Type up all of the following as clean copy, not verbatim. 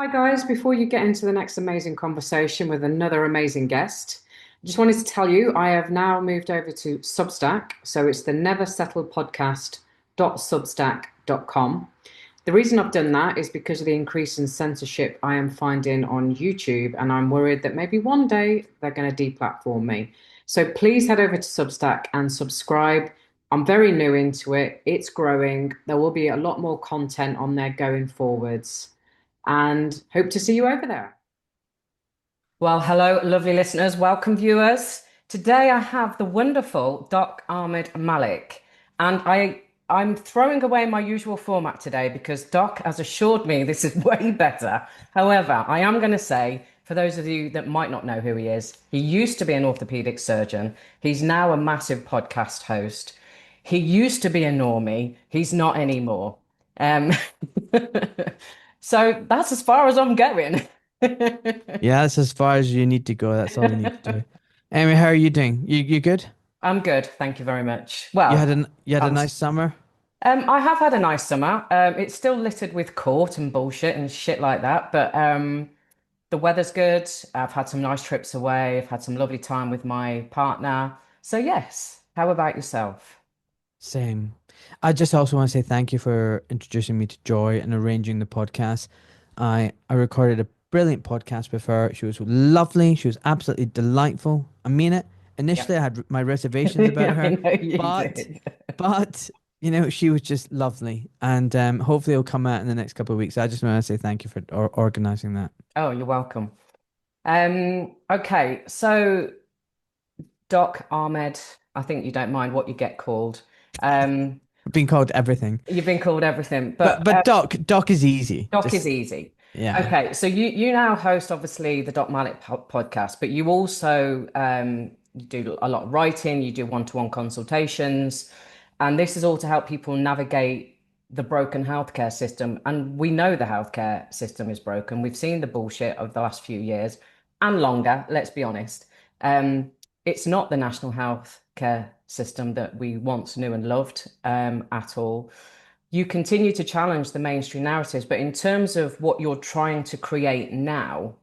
Hi, guys. Before you get into the next amazing conversation with another amazing guest, I just wanted to tell you I have now moved over to Substack. So it's the Never Settle Podcast.substack.com. The reason I've done that is because of the increase in censorship I am finding on YouTube, and I'm worried that maybe one day they're going to deplatform me. So please head over to Substack and subscribe. I'm very new into it. It's growing. There will be a lot more content on there going forwards and hope to see you over there. Well, hello, lovely listeners. Welcome, viewers. Today I have the wonderful Doc Ahmad Malik, and I'm throwing away my usual format today because Doc has assured me this is way better. However, I am going to say, for those of you that might not know who he used to be an orthopedic surgeon. He's now a massive podcast host. He used to be a normie. He's not anymore. Um, so that's as far as I'm going. Yeah, that's as far as you need to go. That's all you need to do. Anyway, how are you doing? You good? I'm good, thank you very much. You Well, had a I'm, nice summer? I have had a nice summer. It's still littered with court and bullshit and shit like that, but the weather's good. I've had some nice trips away. I've had some lovely time with my partner. So yes, how about yourself? Same. I just also want to say thank you for introducing me to Joy and arranging the podcast. I recorded a brilliant podcast with her. She was lovely. She was absolutely delightful. I mean it. Yeah, Initially, I had my reservations about I her, know you but did. but she was just lovely, and hopefully it'll come out in the next couple of weeks. I just want to say thank you for organizing that. Oh, you're welcome. Okay, so Doc Ahmed, I think you don't mind what you get called. Um, I've been called everything. you've been called everything, But but but Doc is easy. Doc is Just easy. yeah. Okay, so you now host obviously the Doc Malik podcast, but you also you do a lot of writing, you do one-to-one consultations, and this is all to help people navigate the broken healthcare system. And we know the healthcare system is broken. We've seen the bullshit of the last few years and longer, let's be honest. Um, it's not the national healthcare system that we once knew and loved at all. You continue to challenge the mainstream narratives, but in terms of what you're trying to create now,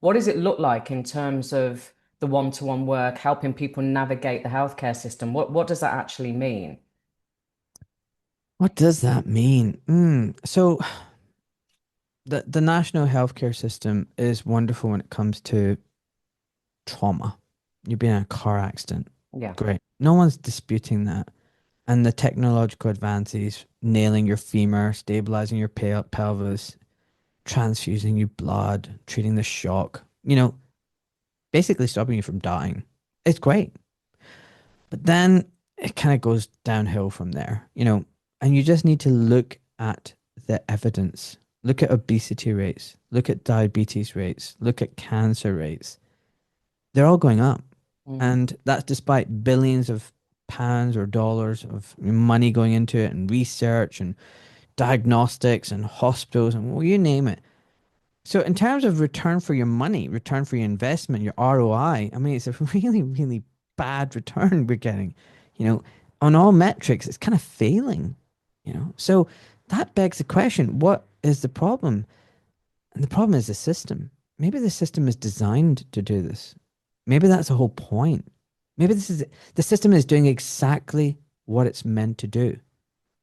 what does it look like in terms of the one-to-one work, helping people navigate the healthcare system? What does that actually mean? What does that mean? So the national healthcare system is wonderful when it comes to trauma. You've been in a car accident. Yeah. Great. No one's disputing that. And the technological advances, nailing your femur, stabilizing your pelvis, transfusing you blood, treating the shock, basically stopping you from dying. It's great. But then it kind of goes downhill from there, and you just need to look at the evidence. Look at obesity rates, look at diabetes rates, look at cancer rates. They're all going up. Mm. And that's despite billions of pounds or dollars of money going into it and research and diagnostics and hospitals and well, you name it. So in terms of return for your money, return for your investment, your ROI, I mean, it's a really, really bad return we're getting, you know, on all metrics, it's kind of failing. So that begs the question, what is the problem? And the problem is the system. Maybe the system is designed to do this. Maybe that's the whole point. Maybe the system is doing exactly what it's meant to do.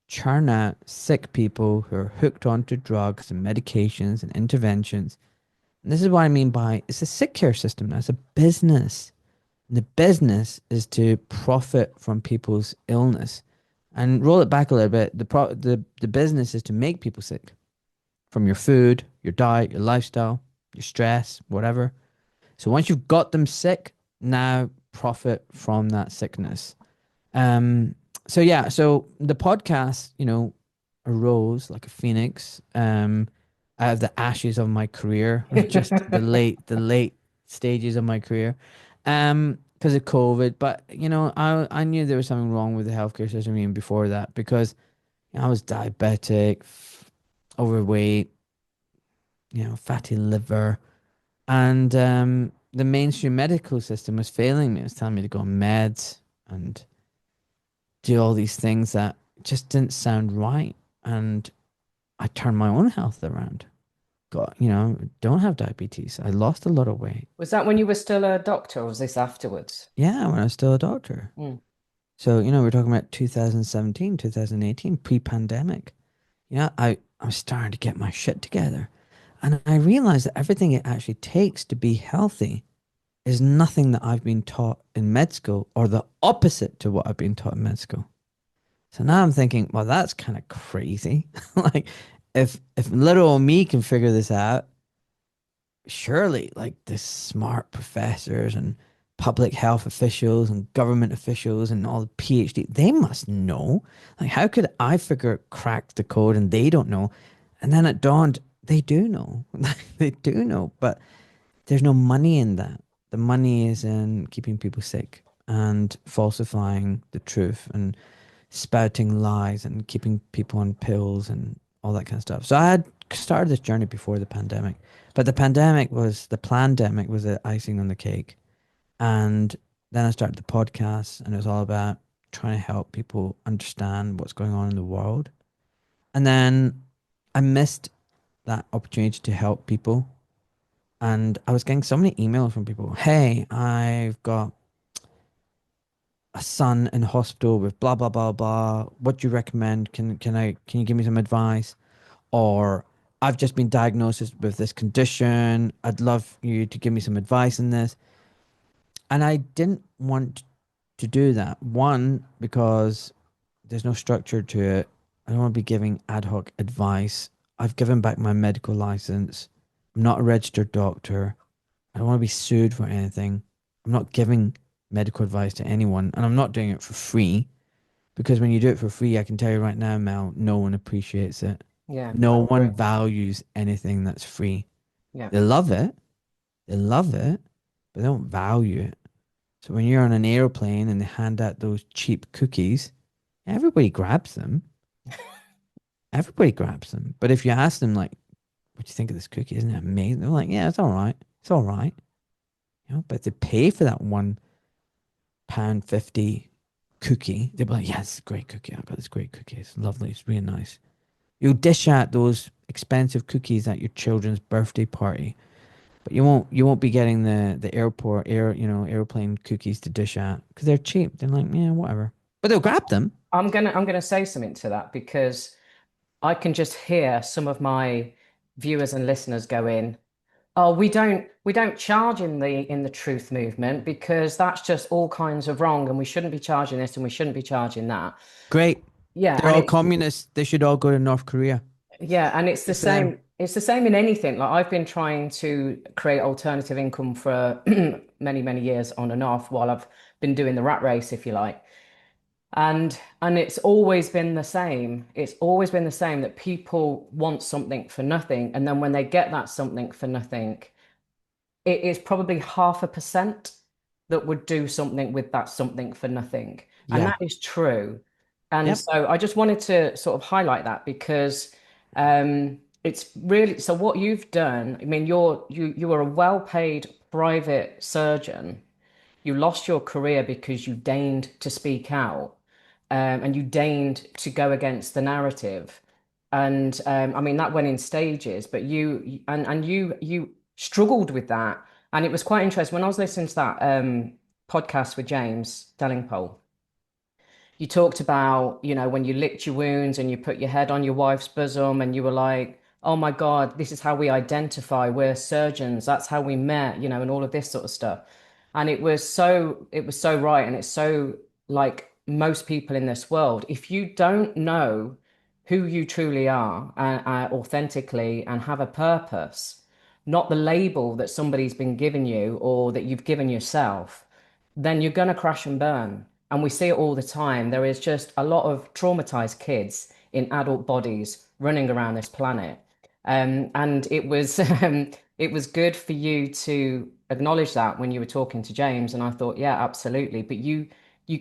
Churn out sick people who are hooked onto drugs and medications and interventions. And this is what I mean by it's a sick care system now. It's a business. And the business is to profit from people's illness. And roll it back a little bit. The business is to make people sick from your food, your diet, your lifestyle, your stress, whatever. So once you've got them sick, now profit from that sickness. Um, so yeah, so the podcast, arose like a phoenix, out of the ashes of my career, of just the late stages of my career, because of COVID. But I knew there was something wrong with the healthcare system even before that because I was diabetic, overweight, fatty liver, and the mainstream medical system was failing me. It was telling me to go on meds and do all these things that just didn't sound right. And I turned my own health around. got, don't have diabetes. I lost a lot of weight. Was that when you were still a doctor, or was this afterwards? Yeah, when I was still a doctor. Mm. So, we're talking about 2017, 2018, pre-pandemic. I was starting to get my shit together. And I realized that everything it actually takes to be healthy is nothing that I've been taught in med school or the opposite to what I've been taught in med school. So now I'm thinking, well, that's kind of crazy. Like if little old me can figure this out, surely like the smart professors and public health officials and government officials and all the PhD, they must know. Like, how could I crack the code and they don't know? And then it dawned, they do know. They do know, but there's no money in that. The money is in keeping people sick and falsifying the truth and spouting lies and keeping people on pills and all that kind of stuff. So I had started this journey before the pandemic, but the pandemic was the icing on the cake. And then I started the podcast, and it was all about trying to help people understand what's going on in the world. And then I missed that opportunity to help people. And I was getting so many emails from people. Hey, I've got a son in hospital with blah blah blah blah. What do you recommend? Can you give me some advice? Or I've just been diagnosed with this condition. I'd love you to give me some advice in this. And I didn't want to do that. One, because there's no structure to it. I don't want to be giving ad hoc advice. I've given back my medical license. I'm not a registered doctor. I don't want to be sued for anything. I'm not giving medical advice to anyone, and I'm not doing it for free because when you do it for free, I can tell you right now, Mel, no one appreciates it. Yeah, I No agree. one values anything that's free. Yeah. They love it, but they don't value it. So when you're on an airplane and they hand out those cheap cookies, everybody grabs them. Everybody grabs them. But if you ask them, like, what do you think of this cookie? Isn't it amazing? They're like, yeah, it's all right. It's all right. But to pay for that £1.50 cookie, they'll be like, yeah, it's a great cookie. I've got this great cookie. It's lovely. It's really nice. You'll dish out those expensive cookies at your children's birthday party, but you won't be getting the airplane cookies to dish out because they're cheap. They're like, yeah, whatever. But they'll grab them. I'm gonna say something to that because I can just hear some of my viewers and listeners going, "Oh, we don't charge in the truth movement because that's just all kinds of wrong, and we shouldn't be charging this and we shouldn't be charging that." Great. Yeah, They're and all it's communists. They should all go to North Korea. yeah, and it's the Good for them. same. It's the same in anything. Like I've been trying to create alternative income for many, many years on and off while I've been doing the rat race, if you like. And it's always been the same. It's always been the same that people want something for nothing, and then when they get that something for nothing, it is probably 0.5% that would do something with that something for nothing. And Yeah. that is true. And Yep. so I just wanted to sort of highlight that because it's really so what you've done, I mean, you are a well-paid private surgeon. You lost your career because you deigned to speak out, and you deigned to go against the narrative. And I mean that went in stages, but you struggled with that, and it was quite interesting when I was listening to that podcast with James Dellingpole. You talked about, when you licked your wounds and you put your head on your wife's bosom and you were like, oh my God, this is how we identify. We're surgeons. That's how we met, and all of this sort of stuff. And it was so right. And it's so like most people in this world, if you don't know who you truly are authentically and have a purpose, not the label that somebody's been giving you or that you've given yourself, then you're going to crash and burn. And we see it all the time. There is just a lot of traumatized kids in adult bodies running around this planet. And it was good for you to acknowledge that when you were talking to James. And I thought, yeah, absolutely. But you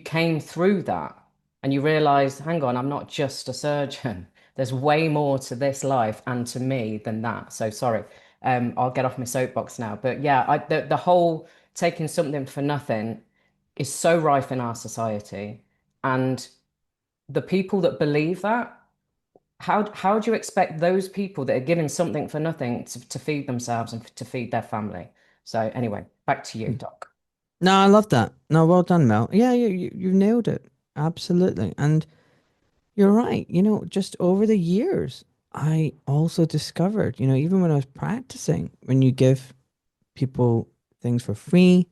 came through that and you realized, hang on, I'm not just a surgeon. There's way more to this life and to me than that. So sorry. I'll get off my soapbox now. But yeah, the whole taking something for nothing is so rife in our society. And the people that believe that how do you expect those people that are giving something for nothing to feed themselves and to feed their family? So anyway, back to you, Doc. No, I love that. No, well done, Mel. Yeah, you nailed it. Absolutely. And you're right. Just over the years, I also discovered, even when I was practicing, when you give people things for free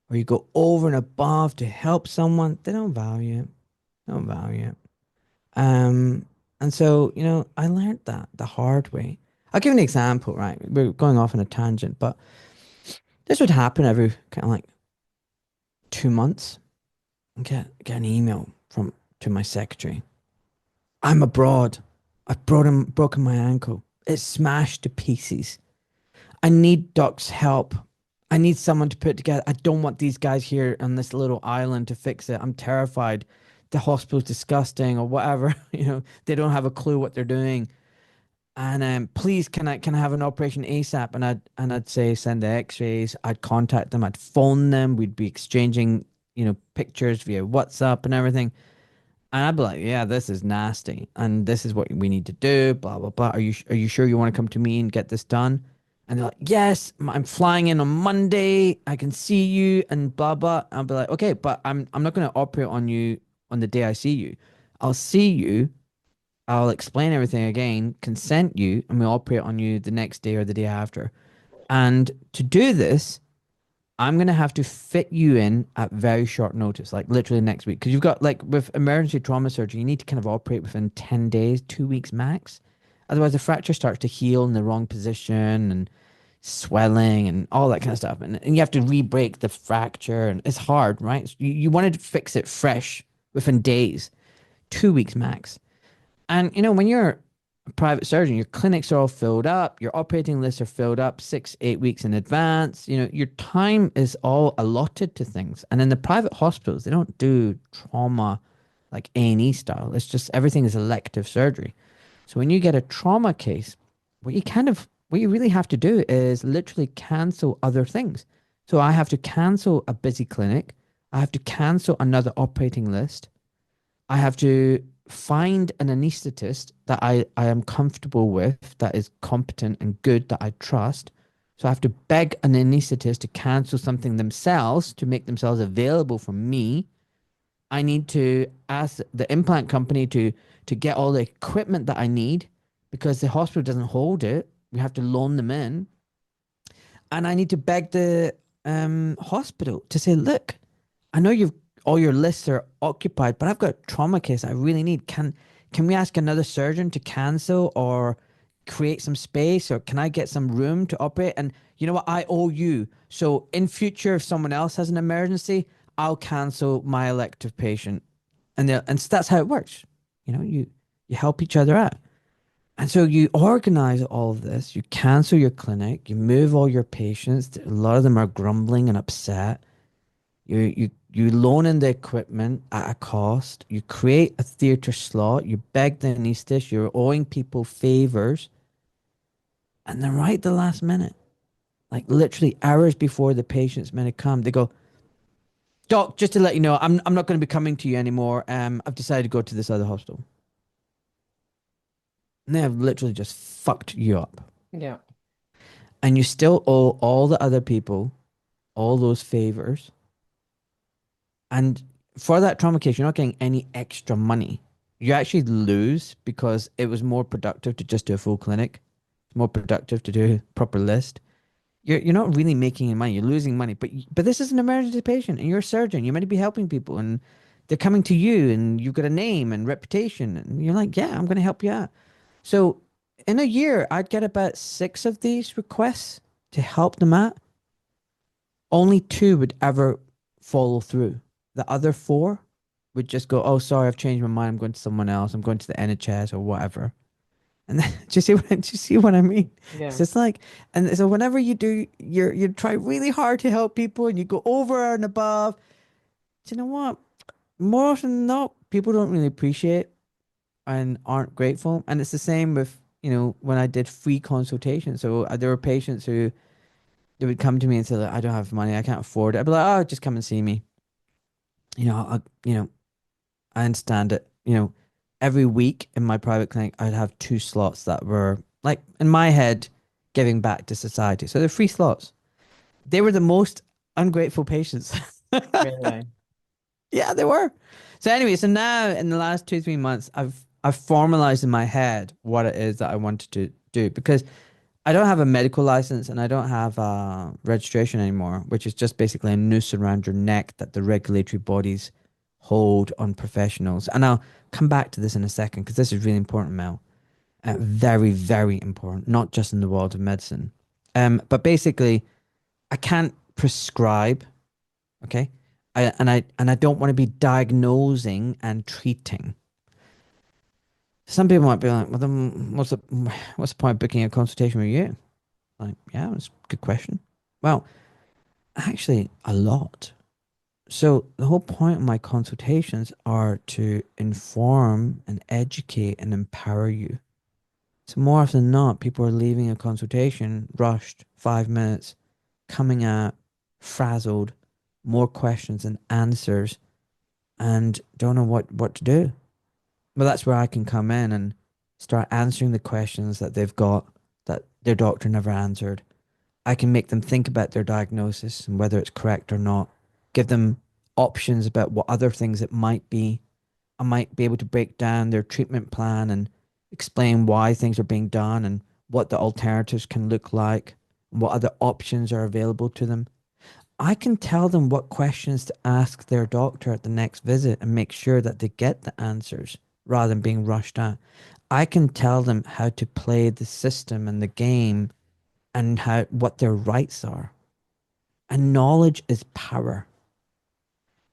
or you go over and above to help someone, they don't value it. They don't value it. Um, and so, I learned that the hard way. I'll give you an example, right? We're going off on a tangent, but this would happen every kind of like 2 months. Get an email from to my secretary. I'm abroad. I've broken my ankle. It's smashed to pieces. I need Doc's help. I need someone to put it together. I don't want these guys here on this little island to fix it. I'm terrified. The hospital's disgusting or whatever. They don't have a clue what they're doing. And please, can I have an operation ASAP? And I'd say send the X-rays. I'd contact them. I'd phone them. We'd be exchanging, pictures via WhatsApp and everything. And I'd be like, yeah, this is nasty, and this is what we need to do. Blah blah blah. Are you sure you want to come to me and get this done? And they're like, yes, I'm flying in on Monday. I can see you, and blah blah. I'll be like, okay, but I'm not going to operate on you on the day I see you. I'll see you. I'll explain everything again, consent you, and we'll operate on you the next day or the day after. And to do this, I'm gonna have to fit you in at very short notice, like literally next week. Because you've got like with emergency trauma surgery, you need to kind of operate within 10 days, 2 weeks max. Otherwise, the fracture starts to heal in the wrong position and swelling and all that kind of stuff. And you have to re-break the fracture, and it's hard, right? So you wanted to fix it fresh within days, 2 weeks max. And when you're a private surgeon, your clinics are all filled up, your operating lists are filled up 6, 8 weeks in advance. Your time is all allotted to things. And in the private hospitals, they don't do trauma like A&E style. It's just everything is elective surgery. So when you get a trauma case, what you really have to do is literally cancel other things. So I have to cancel a busy clinic. I have to cancel another operating list. I have to find an anesthetist that I am comfortable with, that is competent and good, that I trust. So I have to beg an anesthetist to cancel something themselves to make themselves available for me. I need to ask the implant company to get all the equipment that I need because the hospital doesn't hold it. We have to loan them in. And I need to beg the hospital to say, look, I know you've all your lists are occupied, but I've got a trauma case I really need. Can we ask another surgeon to cancel or create some space, or can I get some room to operate? And you know what? I owe you. So in future, if someone else has an emergency, I'll cancel my elective patient. And so that's how it works. You help each other out. And so you organize all of this, you cancel your clinic, you move all your patients. A lot of them are grumbling and upset. You loan in the equipment at a cost. You create a theater slot. You beg the anesthetist. You're owing people favors, and then right at the last minute, like literally hours before the patient's meant to come, they go, "Doc, just to let you know, I'm not going to be coming to you anymore. I've decided to go to this other hospital." And they have literally just fucked you up, Yeah. and you still owe all the other people all those favors. And for that trauma case, you're not getting any extra money. You actually lose because it was more productive to just do a full clinic. It's more productive to do a proper list. You're not really making any money. You're losing money. But this is an emergency patient, and you're a surgeon. You might be helping people, and they're coming to you, and you've got a name and reputation, and you're like, yeah, I'm going to help you out. So in a year, I'd get about 6 of these requests to help them out. Only 2 would ever follow through. The other 4 would just go, "Oh, sorry, I've changed my mind. I'm going to someone else. I'm going to the NHS or whatever." And then, do you see what I mean? Yeah. So it's like, and so whenever you do, you try really hard to help people, and you go over and above. Do you know what? More often than not, people don't really appreciate and aren't grateful. And it's the same with, when I did free consultations. So there were patients who they would come to me and say, like, "I don't have money. I can't afford it." I'd be like, "Oh, just come and see me. I understand it. every week in my private clinic, I'd have 2 slots that were like in my head giving back to society. So they're free slots. They were the most ungrateful patients. Really? Yeah, they were. So anyway, so now in the last 2, 3 months, I've formalized in my head what it is that I wanted to do because I don't have a medical license and I don't have registration anymore, which is just basically a noose around your neck that the regulatory bodies hold on professionals. And I'll come back to this in a second because this is really important, Mel. Very, very important, not just in the world of medicine. But basically, I can't prescribe, okay? And I don't want to be diagnosing and treating. Some people might be like, well, then what's the point of booking a consultation with you? Like, yeah, that's a good question. Well, actually, a lot. So the whole point of my consultations are to inform and educate and empower you. So more often than not, people are leaving a consultation rushed, 5 minutes, coming out frazzled, more questions than answers, and don't know what to do. Well, that's where I can come in and start answering the questions that they've got that their doctor never answered. I can make them think about their diagnosis and whether it's correct or not, give them options about what other things it might be. I might be able to break down their treatment plan and explain why things are being done and what the alternatives can look like, and what other options are available to them. I can tell them what questions to ask their doctor at the next visit and make sure that they get the answers rather than being rushed out. I can tell them how to play the system and the game and how what their rights are. And knowledge is power.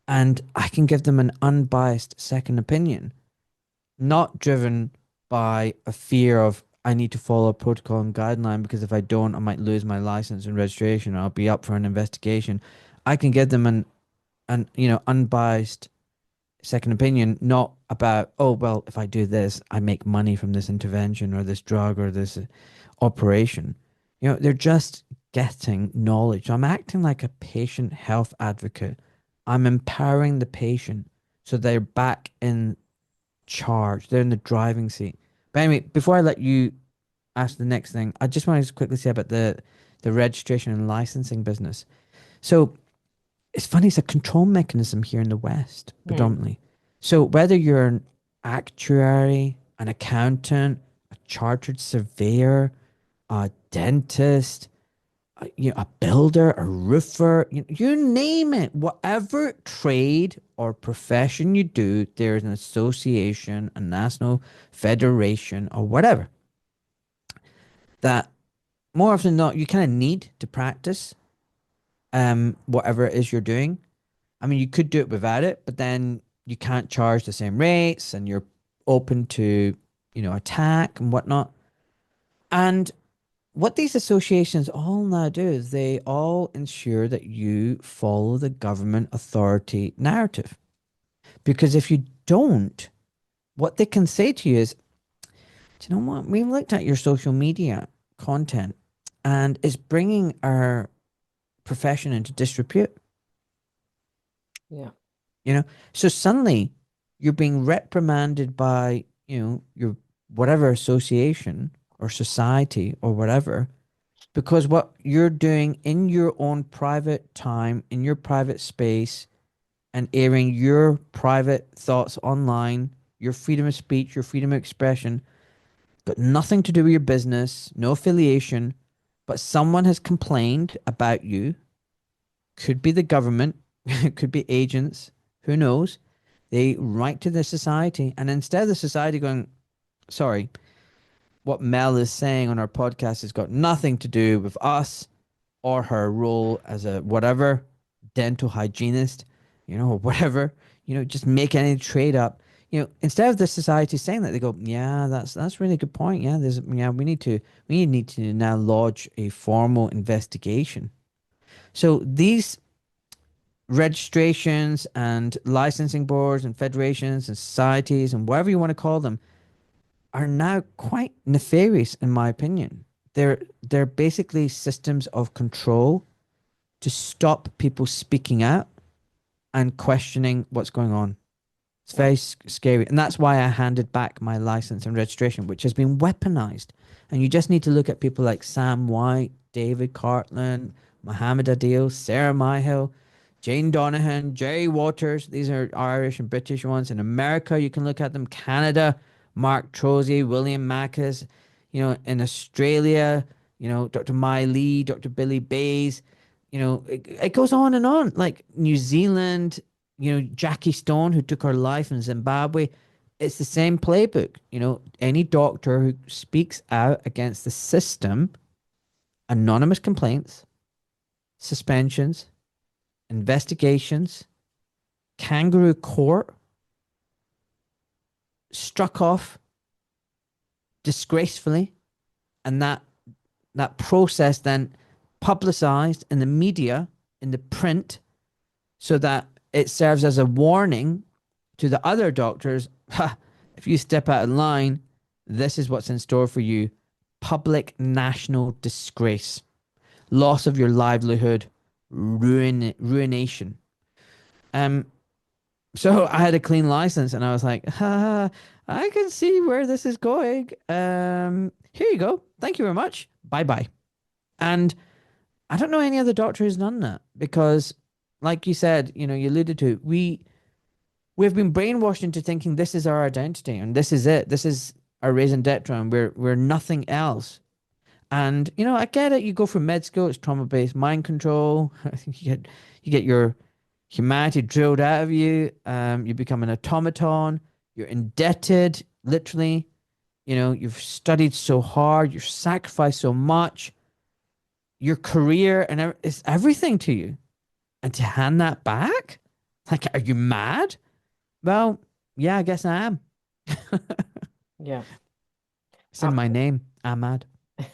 And I can give them an unbiased second opinion, not driven by a fear of I need to follow a protocol and guideline because if I don't, I might lose my license and registration or I'll be up for an investigation. I can give them an unbiased second opinion, not about, oh well, if I do this, I make money from this intervention or this drug or this operation. They're just getting knowledge. So I'm acting like a patient health advocate. I'm empowering the patient so they're back in charge. They're in the driving seat. But anyway, before I let you ask the next thing, I just wanted to quickly say about the registration and licensing business. So it's funny, it's a control mechanism here in the West, Hmm. predominantly. So whether you're an actuary, an accountant, a chartered surveyor, a dentist, a builder, a roofer, you name it, whatever trade or profession you do, there's an association, a national federation, or whatever that more often than not you kind of need to practice whatever it is you're doing. I mean, you could do it without it, but then you can't charge the same rates and you're open to, attack and whatnot. And what these associations all now do is they all ensure that you follow the government authority narrative. Because if you don't, what they can say to you is, do you know what? We've looked at your social media content and it's bringing our profession into disrepute. Yeah. You know, so suddenly you're being reprimanded by, your whatever association or society or whatever, because what you're doing in your own private time, in your private space, and airing your private thoughts online, your freedom of speech, your freedom of expression, got nothing to do with your business, no affiliation, but someone has complained about you. Could be the government, could be agents, who knows? They write to the society, and instead of the society going, sorry, what Mel is saying on our podcast has got nothing to do with us or her role as a whatever dental hygienist, or whatever, just make any trade up. Instead of the society saying that, they go, yeah, that's really a good point. Yeah, we need to now lodge a formal investigation. So these registrations and licensing boards and federations and societies and whatever you want to call them are now quite nefarious in my opinion. They're basically systems of control to stop people speaking out and questioning what's going on. It's very scary. And that's why I handed back my license and registration, which has been weaponized. And you just need to look at people like Sam White, David Cartland, Mohammed Adil, Sarah Myhill, Jane Donahan, Jerry Waters. These are Irish and British ones. In America, you can look at them. Canada, Mark Trozy, William Macas. In Australia, Dr. Mai Lee, Dr. Billy Bays. It goes on and on. Like New Zealand, Jackie Stone, who took her life in Zimbabwe. It's the same playbook. Any doctor who speaks out against the system, anonymous complaints, suspensions, investigations, kangaroo court, struck off disgracefully, and that process then publicized in the media, in the print, so that it serves as a warning to the other doctors. Ha, if you step out of line, this is what's in store for you. Public national disgrace, loss of your livelihood, ruination. So I had a clean license and I was like, I can see where this is going. Here you go. Thank you very much. Bye bye. And I don't know any other doctor who's done that because, like you said, you alluded to, we've been brainwashed into thinking this is our identity and this is it. This is our raison d'etre and we're nothing else. And I get it. You go for med school, it's trauma-based mind control. You get your humanity drilled out of you. You become an automaton. You're indebted, literally. You've studied so hard. You've sacrificed so much. Your career and it's everything to you. And to hand that back? Like, are you mad? Well, yeah, I guess I am. Yeah. It's in my name, Ahmad.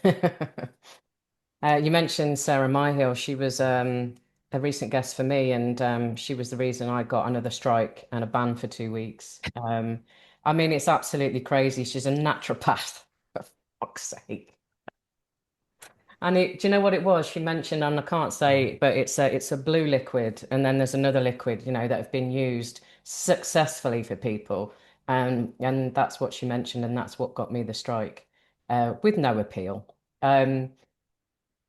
You mentioned Sarah Myhill. She was a recent guest for me, and she was the reason I got another strike and a ban for 2 weeks. I mean, it's absolutely crazy. She's a naturopath, for fuck's sake. And do you know what it was? She mentioned, and I can't say, but it's a blue liquid, and then there's another liquid, that have been used successfully for people, and that's what she mentioned, and that's what got me the strike, with no appeal. Um,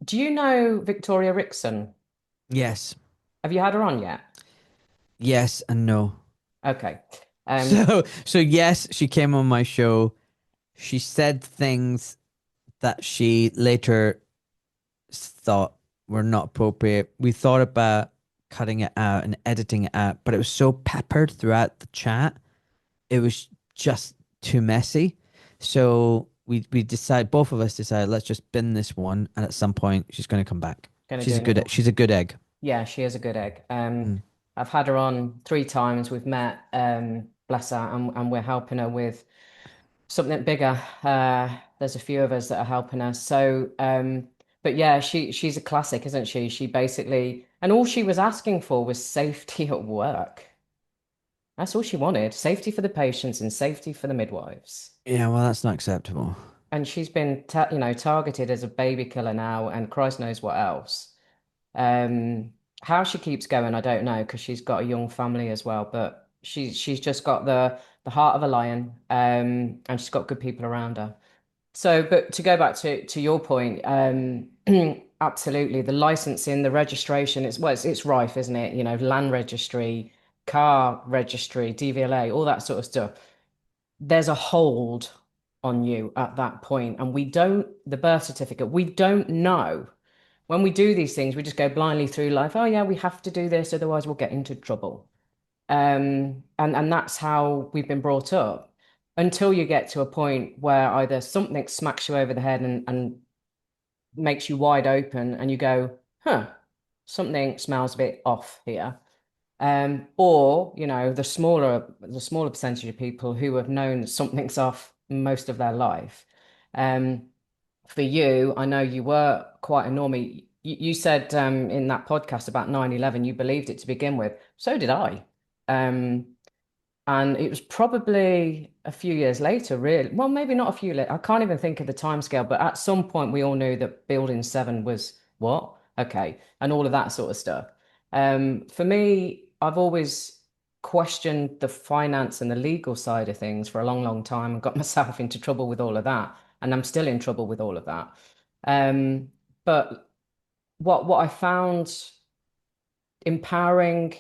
do you know Victoria Rickson? Yes. Have you had her on yet? Yes and no. Okay. Um, So yes, she came on my show. She said things that she later thought were not appropriate. We thought about cutting it out and editing it out, but it was so peppered throughout the chat. It was just too messy. So we decided, both of us decided, let's just bin this one, and at some point she's going to come back. gonna do another one. She's a good egg. Yeah, she is a good egg. Mm. I've had her on 3 times. We've met, bless her, and we're helping her with something bigger. There's a few of us that are helping her. So, but yeah, she's a classic, isn't she? She basically, and all she was asking for was safety at work. That's all she wanted, safety for the patients and safety for the midwives. Yeah, well, that's not acceptable. And she's been, targeted as a baby killer now, and Christ knows what else. Um, how she keeps going, I don't know, because she's got a young family as well. But she's just got the heart of a lion, and she's got good people around her. So, but to go back to your point, absolutely, the licensing, the registration, it's rife, isn't it? Land registry, car registry, DVLA, all that sort of stuff. There's a hold on you at that point, and the birth certificate, we don't know. When we do these things, we just go blindly through life. Oh yeah, we have to do this, otherwise we'll get into trouble. And that's how we've been brought up until you get to a point where either something smacks you over the head and makes you wide open and you go, huh, something smells a bit off here. Or, the smaller percentage of people who have known that something's off most of their life. Um, for you, I know you were quite a normie. You said, in that podcast about 9/11, you believed it to begin with. So did I. Um, and it was probably a few years later, really. Well, maybe not a few later. I can't even think of the timescale, but at some point we all knew that Building 7 was what? Okay. And all of that sort of stuff. For me, I've always questioned the finance and the legal side of things for a long, long time and got myself into trouble with all of that. And I'm still in trouble with all of that. Um, but what I found empowering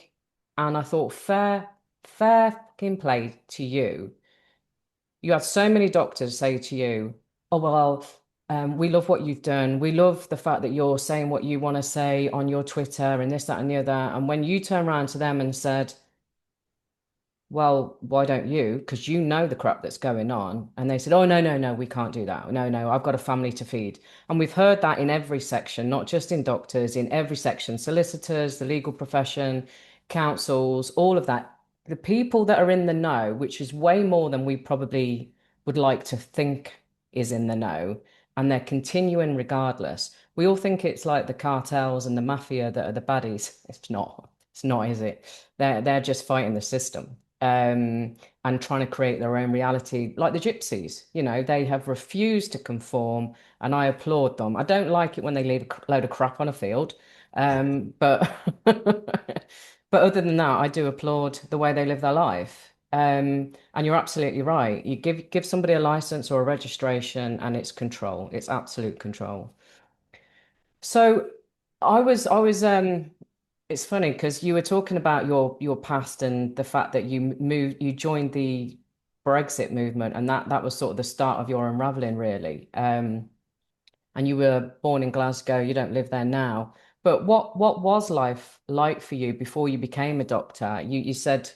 and I thought fair fucking play to you. You have so many doctors say to you, oh, well, we love what you've done. We love the fact that you're saying what you want to say on your Twitter and this, that, and the other. And when you turn around to them and said, well, why don't you? Because you know the crap that's going on. And they said, oh, no, no, no, we can't do that. No, no, I've got a family to feed. And we've heard that in every section, not just in doctors, in every section, solicitors, the legal profession, councils, all of that. The people that are in the know, which is way more than we probably would like to think is in the know, and they're continuing regardless. We all think it's like the cartels and the mafia that are the baddies. It's not. It's not, is it? They're just fighting the system and trying to create their own reality, like the gypsies. You know, they have refused to conform, and I applaud them. I don't like it when they leave a load of crap on a field, but but other than that, I do applaud the way they live their life. And you're absolutely right. You give somebody a license or a registration, and it's control. It's absolute control. So I was it's funny because you were talking about your past and the fact that you joined the Brexit movement and that was sort of the start of your unraveling really. And you were born in Glasgow, you don't live there now. But what was life like for you before you became a doctor? You said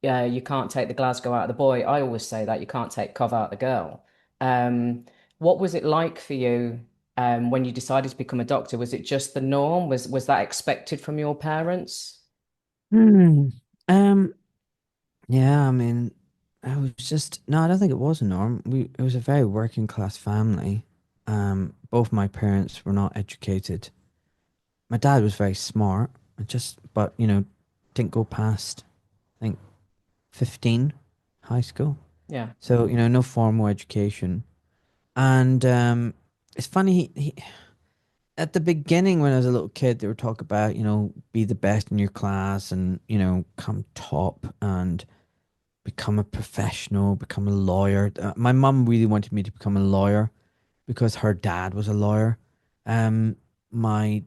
you can't take the Glasgow out of the boy. I always say that you can't take Cov out of the girl. Um, what was it like for you when you decided to become a doctor? Was it just the norm? Was that expected from your parents? Hmm. Um, yeah, I mean, I was just no, I don't think it was a norm. It was a very working class family. Both my parents were not educated. My dad was very smart, but didn't go past, I think, 15 high school. Yeah, So, no formal education. And it's funny, at the beginning when I was a little kid, they were talking about, be the best in your class and, come top and become a professional, become a lawyer. My mum really wanted me to become a lawyer because her dad was a lawyer. My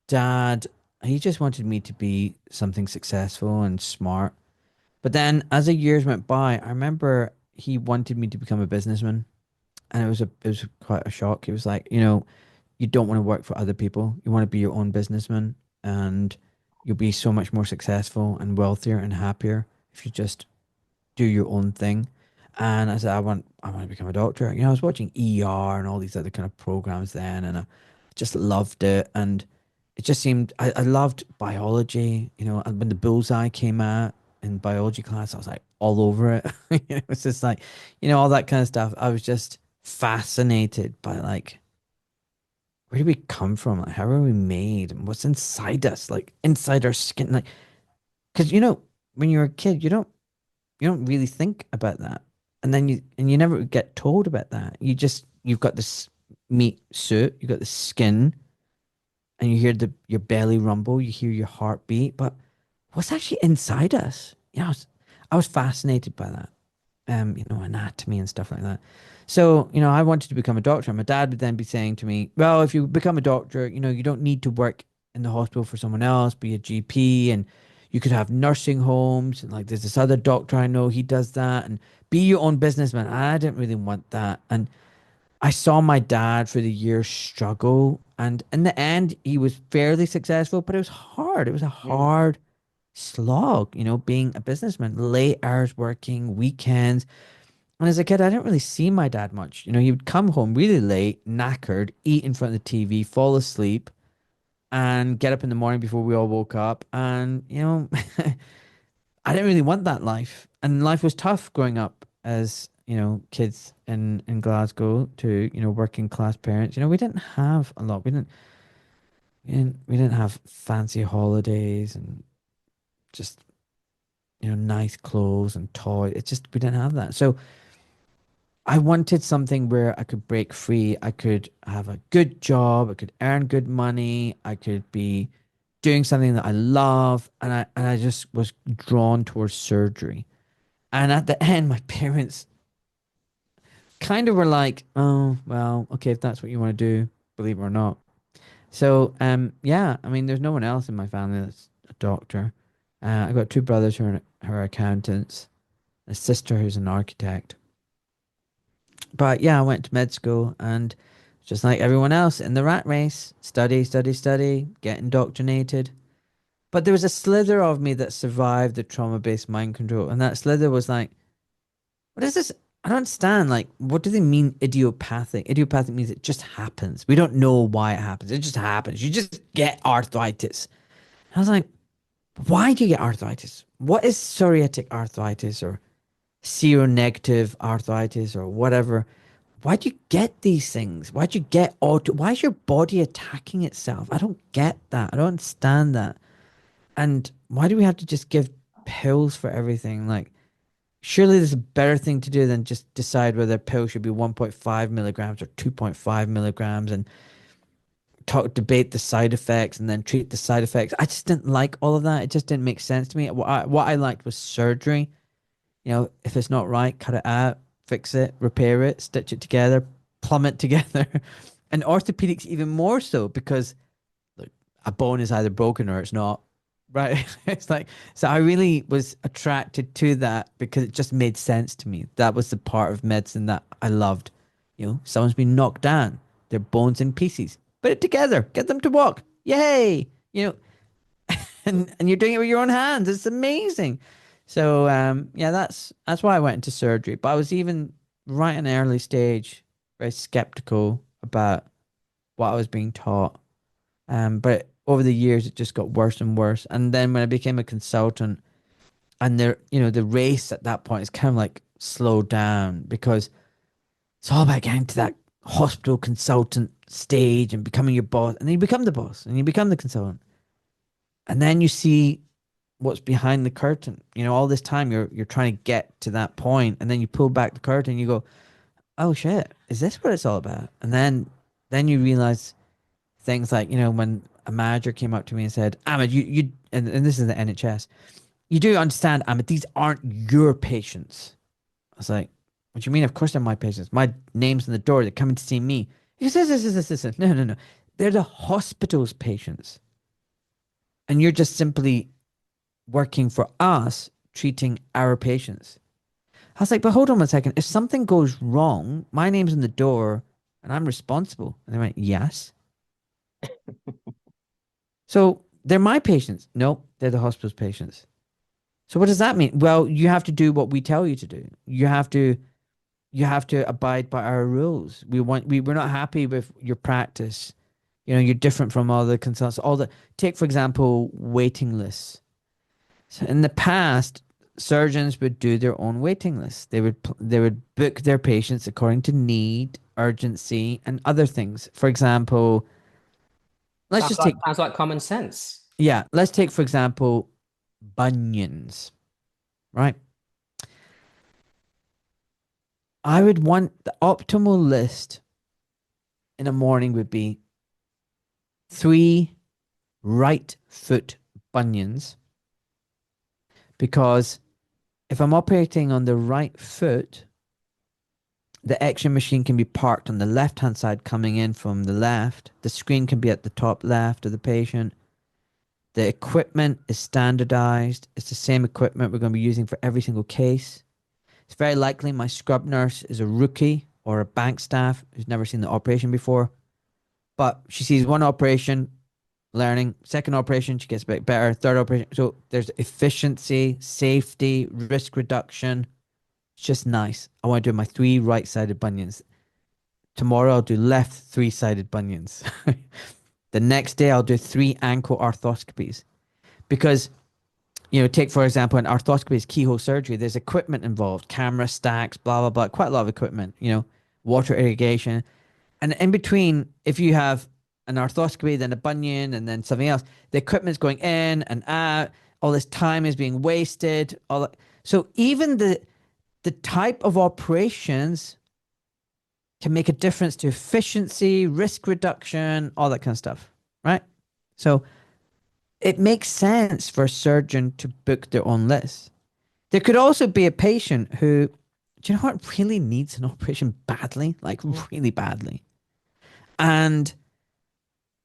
dad, he just wanted me to be something successful and smart. But then as the years went by, I remember he wanted me to become a businessman, and it was quite a shock. It was like, you don't want to work for other people. You want to be your own businessman, and you'll be so much more successful and wealthier and happier if you just do your own thing. And I said, I want to become a doctor. I was watching ER and all these other kind of programs then, and I just loved it. And it just seemed I loved biology. And when the bullseye came out in biology class, I was like all over it. It was just like, all that kind of stuff. I was just fascinated by like where do we come from? Like, how are we made? And what's inside us? Like inside our skin? Like, because when you're a kid, you don't really think about that, and then you never get told about that. You've got this meat suit, you've got the skin, and you hear your belly rumble, you hear your heartbeat, but what's actually inside us? I was fascinated by that, anatomy and stuff like that. So, I wanted to become a doctor. And my dad would then be saying to me, well, if you become a doctor, you don't need to work in the hospital for someone else, be a GP, and you could have nursing homes. And like, there's this other doctor I know, he does that, and be your own businessman. I didn't really want that. And I saw my dad for the years struggle. And in the end, he was fairly successful, but it was hard. It was a mm, hard slog, being a businessman, late hours working, weekends. And as a kid, I didn't really see my dad much. He would come home really late, knackered, eat in front of the TV, fall asleep, and get up in the morning before we all woke up. And, I didn't really want that life. And life was tough growing up as, kids in Glasgow to, working class parents. We didn't have a lot. We didn't have fancy holidays and just, nice clothes and toys. It's just, we didn't have that. So I wanted something where I could break free. I could have a good job. I could earn good money. I could be doing something that I love, and I just was drawn towards surgery. And at the end, my parents kind of were like, "Oh, well, okay, if that's what you want to do, believe it or not." So, yeah, I mean, there's no one else in my family that's a doctor. I got two brothers who are accountants, a sister who's an architect. But yeah, I went to med school and just like everyone else in the rat race, study, study, study, get indoctrinated. But there was a slither of me that survived the trauma-based mind control, and that slither was like, what is this? I don't understand. Like, what do they mean idiopathic? Idiopathic means it just happens. We don't know why it happens. It just happens. You just get arthritis. I was like, why do you get arthritis? What is psoriatic arthritis or seronegative arthritis or whatever? Why do you get these things? Why do you get auto? Why is your body attacking itself? I don't get that. I don't understand that. And why do we have to just give pills for everything? Like, surely there's a better thing to do than just decide whether a pill should be 1.5 milligrams or 2.5 milligrams and debate the side effects and then treat the side effects. I just didn't like all of that. It just didn't make sense to me. What I liked was surgery. You know, if it's not right, cut it out, fix it, repair it, stitch it together, plumb it together. And orthopedics even more so because look, a bone is either broken or it's not. Right. It's like, so I really was attracted to that because it just made sense to me. That was the part of medicine that I loved. You know, someone's been knocked down, their bones in pieces. Put it together, get them to walk. Yay. You know, and you're doing it with your own hands. It's amazing. So yeah, that's why I went into surgery. But I was even right in an early stage, very skeptical about what I was being taught. But over the years, it just got worse and worse. And then when I became a consultant, and the race at that point is kind of like slowed down because it's all about getting to that hospital consultant stage and becoming your boss. And then you become the boss and you become the consultant. And then you see what's behind the curtain. You know, all this time you're trying to get to that point, and then you pull back the curtain and you go, "Oh shit, is this what it's all about?" And then you realize things like, when a manager came up to me and said, "Ahmed, and this is the NHS, you do understand, Ahmed, these aren't your patients." I was like, "What do you mean? Of course they're my patients. My name's on the door. They're coming to see me." He says, this. No, no, no. They're the hospital's patients. And you're just simply working for us, treating our patients. I was like, but hold on one second. If something goes wrong, my name's on the door and I'm responsible. And they went, yes. So they're my patients. No, they're the hospital's patients. So what does that mean? Well, you have to do what we tell you to do. You have to abide by our rules. We're not happy with your practice. You're different from all the consultants. Take for example, waiting lists. So in the past, surgeons would do their own waiting lists. They would book their patients according to need, urgency, and other things. For example, let's Sounds just like take sounds like common sense. yeah, let's take for example bunions, right? I would want the optimal list in a morning would be 3 right foot bunions because if I'm operating on the right foot, the X-ray machine can be parked on the left-hand side coming in from the left. The screen can be at the top left of the patient. The equipment is standardized. It's the same equipment we're going to be using for every single case. It's very likely my scrub nurse is a rookie or a bank staff who's never seen the operation before. But she sees one operation, learning. Second operation, she gets a bit better. Third operation. So there's efficiency, safety, risk reduction. It's just nice. I want to do my 3 right-sided bunions. Tomorrow I'll do left 3-sided bunions. The next day I'll do 3 ankle arthroscopies. Because, take for example, an arthroscopy is keyhole surgery. There's equipment involved, camera stacks, blah, blah, blah. Quite a lot of equipment, water irrigation. And in between, if you have an arthroscopy, then a bunion, and then something else, the equipment's going in and out. All this time is being wasted. All that. So even the type of operations can make a difference to efficiency, risk reduction, all that kind of stuff, right? So it makes sense for a surgeon to book their own list. There could also be a patient who, do you know what, really needs an operation badly, like really badly. And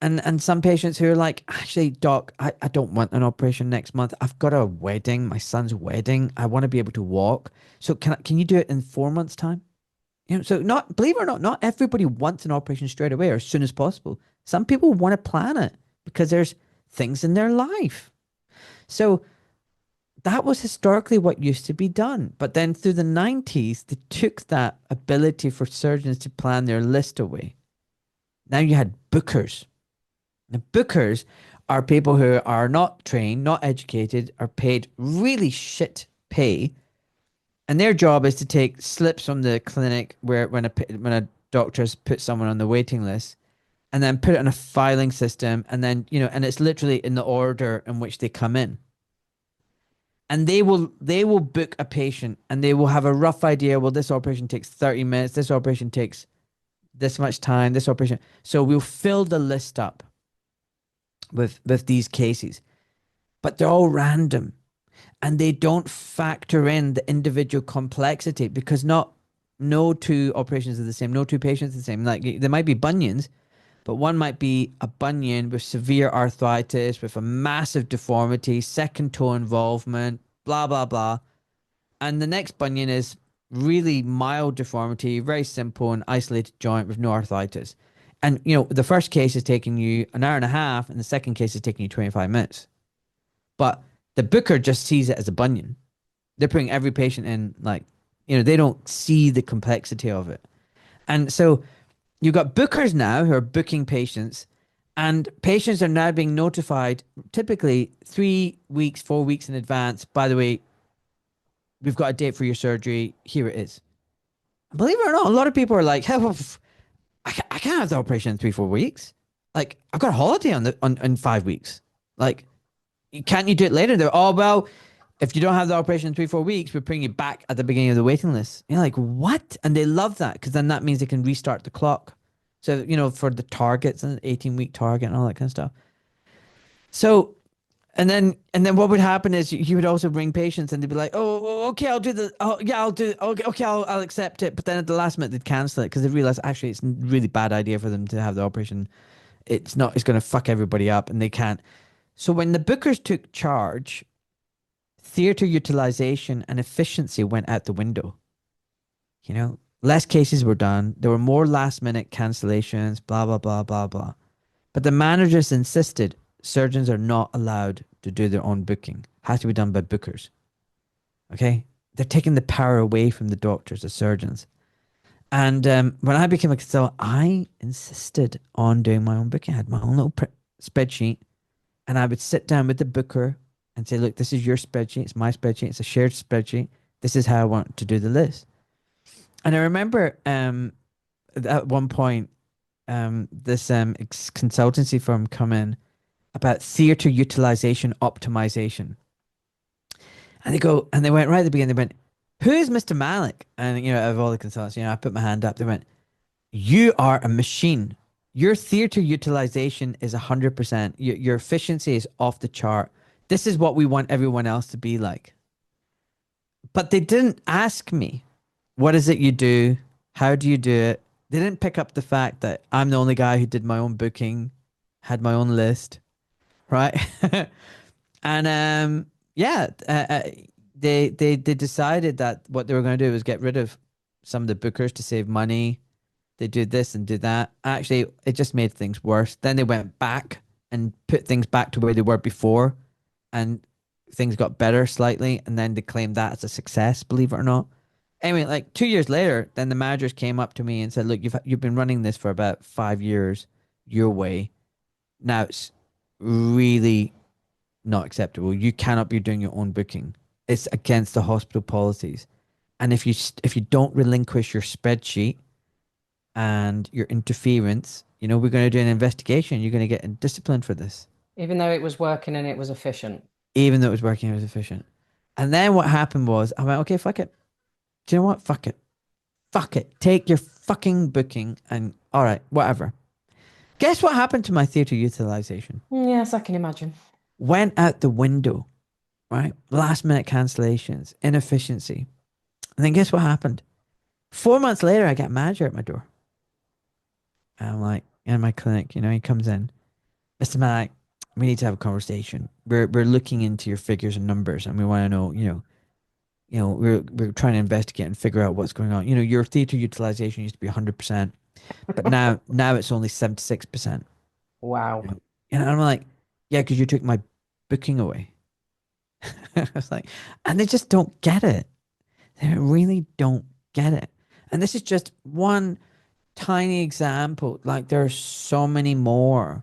and some patients who are like, actually, doc, I don't want an operation next month. I've got a wedding, my son's wedding. I want to be able to walk. So can you do it in 4 months' time? You know, so not, believe it or not everybody wants an operation straight away or as soon as possible. Some people want to plan it because there's things in their life. So that was historically what used to be done. But then through the 90s, they took that ability for surgeons to plan their list away. Now you had bookers. The bookers are people who are not trained, not educated, are paid really shit pay, and their job is to take slips from the clinic where when a doctor has put someone on the waiting list, and then put it on a filing system, and then and it's literally in the order in which they come in. And they will book a patient, and they will have a rough idea. Well, this operation takes 30 minutes. This operation takes this much time. This operation. So we'll fill the list up with these cases, but they're all random, and they don't factor in the individual complexity because not no two operations are the same, no two patients are the same. Like there might be bunions, but one might be a bunion with severe arthritis, with a massive deformity, second toe involvement, blah blah blah, and the next bunion is really mild deformity, very simple and isolated joint with no arthritis. And the first case is taking you an hour and a half, and the second case is taking you 25 minutes. But the booker just sees it as a bunion. They're putting every patient in, like, they don't see the complexity of it. And so you've got bookers now who are booking patients, and patients are now being notified typically 3 weeks, 4 weeks in advance. By the way, we've got a date for your surgery. Here it is. Believe it or not, a lot of people are like, hey, well, I can't have the operation in 3, 4 weeks. Like, I've got a holiday in 5 weeks. Like, can't you do it later? They're, oh, well, if you don't have the operation in 3, 4 weeks, we're putting you back at the beginning of the waiting list. You're like, what? And they love that because then that means they can restart the clock. So, for the targets and 18-week target and all that kind of stuff. So, and then what would happen is you would also bring patients, and they'd be like, oh, okay, I'll do the, oh yeah, I'll do, okay, I'll accept it. But then at the last minute they'd cancel it because they realize actually it's a really bad idea for them to have the operation. It's going to fuck everybody up, and they can't. So when the bookers took charge, theater utilization and efficiency went out the window. Less cases were done. There were more last minute cancellations, blah, blah, blah, blah, blah. But the managers insisted surgeons are not allowed to do their own booking. It has to be done by bookers. Okay? They're taking the power away from the doctors, the surgeons. And when I became a consultant, I insisted on doing my own booking. I had my own little spreadsheet, and I would sit down with the booker and say, look, this is your spreadsheet. It's my spreadsheet. It's a shared spreadsheet. This is how I want to do the list. And I remember at one point, this consultancy firm come in about theater utilization optimization. And they went right at the beginning, they went, who is Mr. Malik? And, of all the consultants, I put my hand up. They went, you are a machine. Your theater utilization is 100%. Your efficiency is off the chart. This is what we want everyone else to be like. But they didn't ask me, what is it you do? How do you do it? They didn't pick up the fact that I'm the only guy who did my own booking, had my own list, right? And they decided that what they were going to do was get rid of some of the bookers to save money. They did this and did that. Actually, it just made things worse. Then they went back and put things back to where they were before, and things got better slightly. And then they claimed that as a success, believe it or not. Anyway, like 2 years later, then the managers came up to me and said, look, you've been running this for about 5 years your way. Now it's really not acceptable. You cannot be doing your own booking. It's against the hospital policies. And if you don't relinquish your spreadsheet and your interference, we're going to do an investigation. You're going to get disciplined for this. Even though it was working and it was efficient. Even though it was working, it was efficient. And then what happened was, I went, okay, fuck it. Do you know what? Fuck it. Fuck it. Take your fucking booking and all right, whatever. Guess what happened to my theater utilization? Yes, I can imagine. went out the window, right? Last minute cancellations, inefficiency. And then guess what happened? 4 months later, I get a manager at my door. And I'm like, in my clinic, he comes in. Mr. Malik, we need to have a conversation. We're looking into your figures and numbers, and we want to know, we're trying to investigate and figure out what's going on. Your theater utilization used to be 100%, but now it's only 76%. Wow. And I'm like, yeah, because you took my booking away. I was like, and they just don't get it. They really don't get it. And this is just one tiny example. Like there's so many more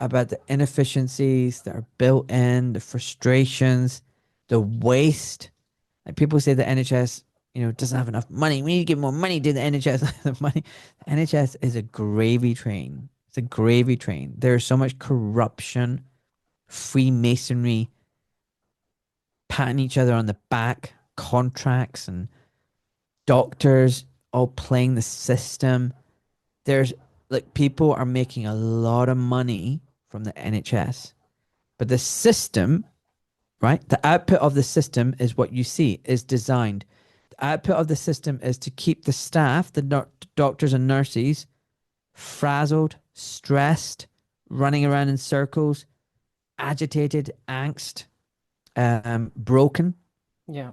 about the inefficiencies that are built in, the frustrations, the waste. Like people say the NHS, doesn't have enough money. We need to give more money to the NHS. The money, the NHS is a gravy train. It's a gravy train. There's so much corruption, Freemasonry, patting each other on the back, contracts and doctors all playing the system. There's like people are making a lot of money from the NHS, but the system, right? The output of the system is what you see, is designed. The output of the system is to keep the staff, the doctors and nurses, frazzled, stressed, running around in circles, agitated, angst, broken, Yeah.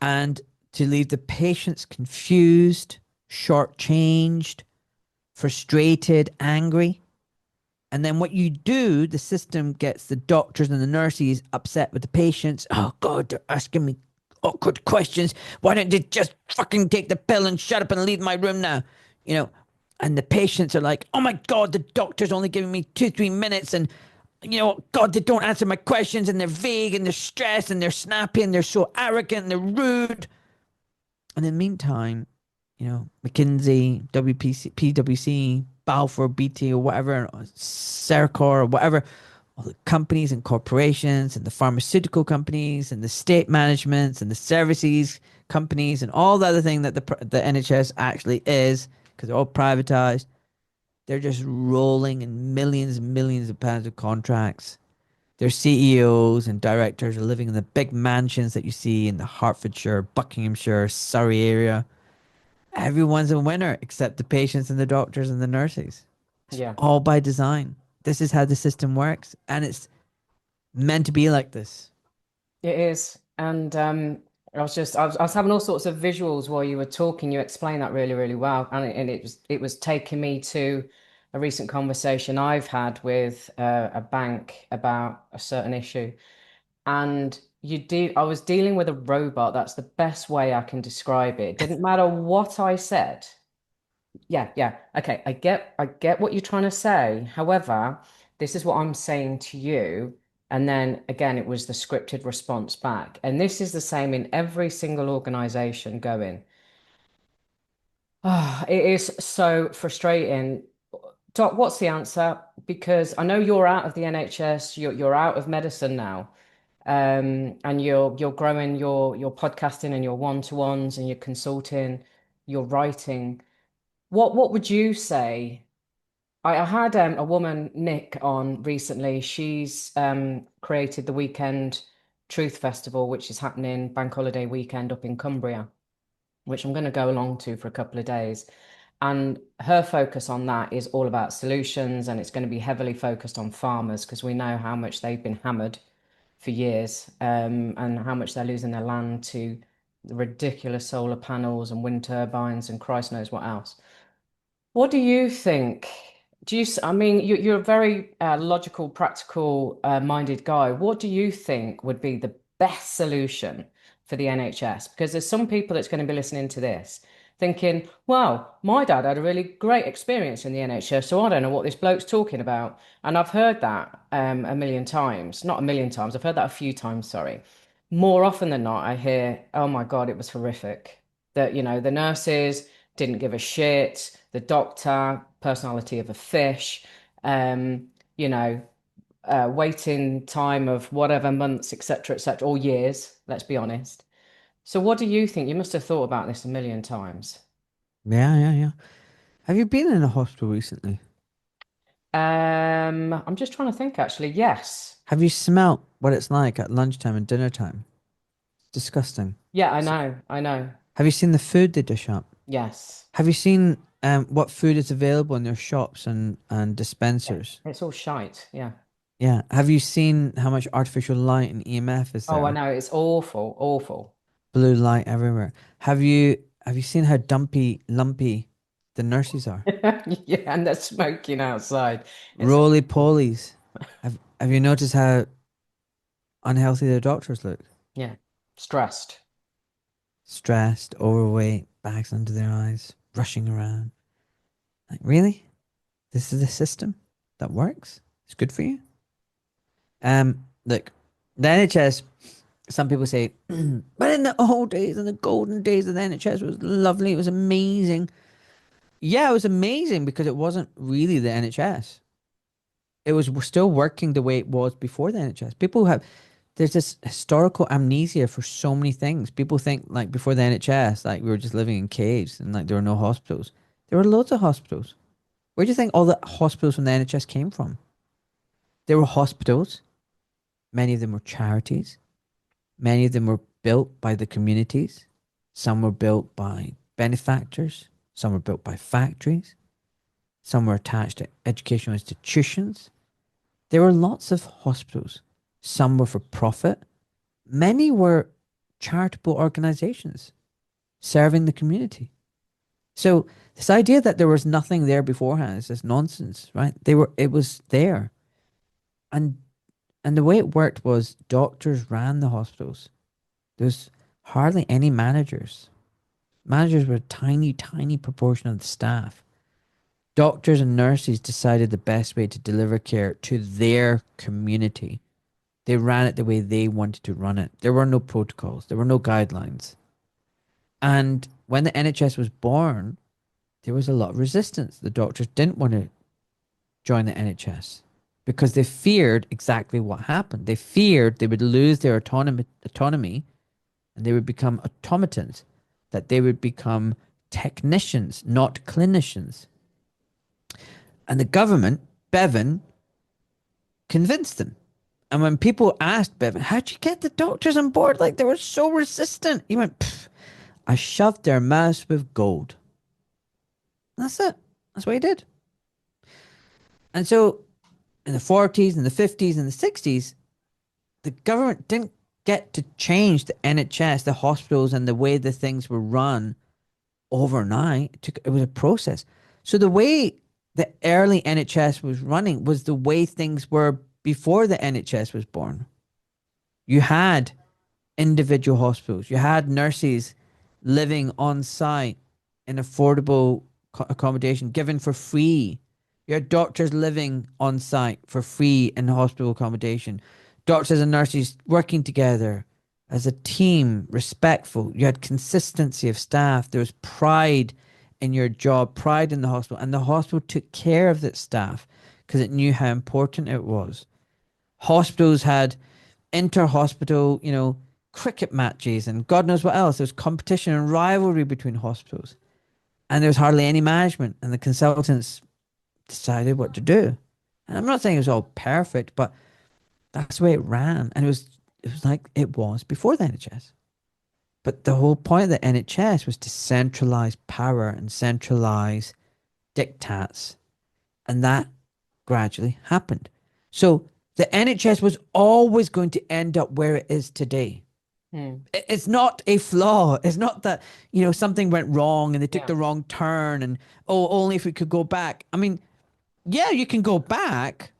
and to leave the patients confused, shortchanged, frustrated, angry. And then what you do, the system gets the doctors and the nurses upset with the patients. Oh God, they're asking me awkward questions. Why don't they just fucking take the pill and shut up and leave my room now? You know, and the patients are like, oh my God, the doctor's only giving me 2, 3 minutes, and God, they don't answer my questions, and they're vague and they're stressed and they're snappy and they're so arrogant and they're rude. And in the meantime, McKinsey, WPC, PwC, Balfour, BT, or whatever, or Sercor, or whatever, all the companies and corporations and the pharmaceutical companies and the state managements and the services companies and all the other thing that the NHS actually is, because they're all privatized, they're just rolling in millions and millions of pounds of contracts. Their CEOs and directors are living in the big mansions that you see in the Hertfordshire, Buckinghamshire, Surrey area. Everyone's a winner except the patients and the doctors and the nurses. It's Yeah. all by design. This is how the system works, and it's meant to be like this. It is. And I was having all sorts of visuals while you were talking. You explained that really, really well. And it was taking me to a recent conversation I've had with a bank about a certain issue. And I was dealing with a robot. That's the best way I can describe it. It didn't matter what I said. Yeah, yeah. Okay, I get what you're trying to say. However, this is what I'm saying to you. And then again, it was the scripted response back. And this is the same in every single organization going. Ah, it is so frustrating. Doc, what's the answer? Because I know you're out of the NHS, you're out of medicine now. And you're growing your podcasting and your one-to-ones and your consulting, your writing. What would you say? I had a woman, Nick, on recently. She's created the Weekend Truth Festival, which is happening bank holiday weekend up in Cumbria, which I'm going to go along to for a couple of days. And her focus on that is all about solutions, and it's going to be heavily focused on farmers because we know how much they've been hammered for years, and how much they're losing their land to ridiculous solar panels and wind turbines and Christ knows what else. What do you think? I mean, you're a very logical, practical, minded guy. What do you think would be the best solution for the NHS? Because there's some people that's going to be listening to this thinking, well, my dad had a really great experience in the NHS, so I don't know what this bloke's talking about. And I've heard that a million times, not a million times, I've heard that a few times, sorry. More often than not, I hear, oh my God, it was horrific. That, the nurses didn't give a shit. The doctor, personality of a fish, um, you know, waiting time of whatever months, etc., or years, let's be honest. So what do you think? You must have thought about this a million times. Yeah, yeah, yeah. Have you been in a hospital recently? I'm just trying to think actually. Yes. Have you smelt what it's like at lunchtime and dinner time? Disgusting. Yeah, I S- know. I know. Have you seen the food they dish up? Yes. Have you seen what food is available in their shops and Yeah. dispensers? It's all shite. Yeah. Yeah. Have you seen how much artificial light and EMF is Oh, I there? know. It's awful. Awful. Blue light everywhere. Have you seen how dumpy, lumpy the nurses are? Yeah, and they're smoking outside. It's Roly polies. Have you noticed how unhealthy the doctors look? yeah, stressed. Stressed, overweight, bags under their eyes, rushing around. Like, really? This is the system that works? It's good for you? Look, the NHS, some people say, but in the old days, in the golden days of the NHS was lovely, it was amazing. Yeah, it was amazing because it wasn't really the NHS. It was still working the way it was before the NHS. There's this historical amnesia for so many things. People think like before the NHS, like we were just living in caves and like there were no hospitals. There were loads of hospitals. Where do you think all the hospitals from the NHS came from? There were hospitals. Many of them were charities. Many of them were built by the communities. Some were built by benefactors. Some were built by factories. Some were attached to educational institutions. There were lots of hospitals. Some were for profit. Many were charitable organizations serving the community. So this idea that there was nothing there beforehand is just nonsense, right? It was there. And and the way it worked was doctors ran the hospitals. There's hardly any managers. Managers were a tiny, tiny proportion of the staff. Doctors and nurses decided the best way to deliver care to their community. They ran it the way they wanted to run it. There were no protocols, there were no guidelines. And when the NHS was born, there was a lot of resistance. The doctors didn't want to join the NHS because they feared exactly what happened. They feared they would lose their autonomy and they would become automatons, that they would become technicians, not clinicians. And the government, Bevan, convinced them. And when people asked Bevan, how'd you get the doctors on board? Like they were so resistant. He went, I shoved their mouths with gold. And that's it. That's what he did. And so in the 40s and the 50s and the 60s, the government didn't get to change the NHS, the hospitals, and the way the things were run overnight. It was a process. So the way the early NHS was running was the way things were before the NHS was born. You had individual hospitals. You had nurses living on site in affordable accommodation given for free. You had doctors living on site for free in hospital accommodation. Doctors and nurses working together as a team, respectful. You had consistency of staff. There was pride in your job, pride in the hospital. And the hospital took care of its staff because it knew how important it was. Hospitals had inter-hospital, cricket matches and God knows what else. There was competition and rivalry between hospitals. And there was hardly any management. And the consultants decided what to do. And I'm not saying it was all perfect, but that's the way it ran. And it was like it was before the NHS. But the whole point of the NHS was to centralize power and centralize diktats. And that gradually happened. So the NHS was always going to end up where it is today. It's not a flaw. It's not that, something went wrong and they took Yeah. the wrong turn and, oh, only if we could go back. I mean, yeah, you can go back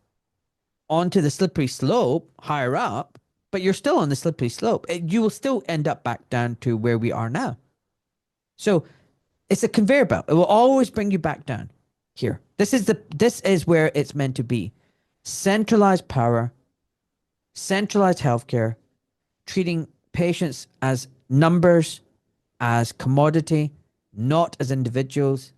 onto the slippery slope higher up, but you're still on the slippery slope. You will still end up back down to where we are now. So it's a conveyor belt. It will always bring you back down here. This is where it's meant to be. Centralized power, centralized healthcare, treating patients as numbers, as commodity, not as individuals,